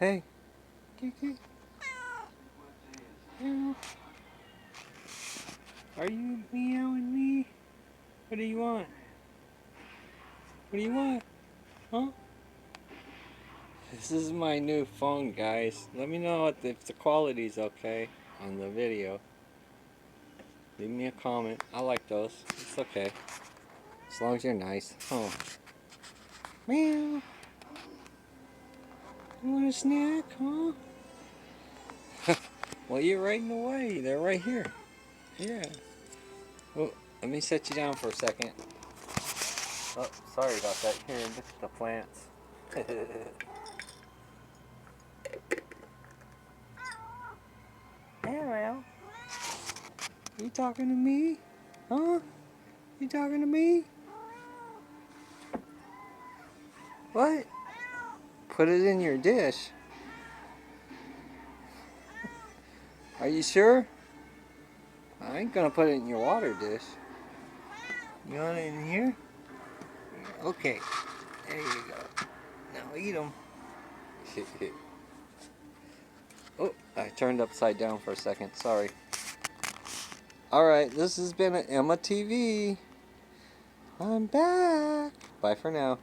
Hey. Kiki. Meow. Are you meowing me? What do you want? What do you want? Huh? This is my new phone, guys. Let me know if the quality's okay on the video. Leave me a comment. I like those. It's okay. As long as you're nice. Oh. Meow. You want a snack, huh? Well, you're right in the way. They're right here. Yeah. Oh, let me set you down for a second. Oh, sorry about that. Here, look at the plants. Meow. You talking to me? Huh? You talking to me? What? Put it in your dish. Are you sure? I ain't gonna put it in your water dish. You want it in here? Okay. There you go. Now eat them. Oh, I turned upside down for a second. Sorry. Alright, this has been Emma TV. I'm back. Bye for now.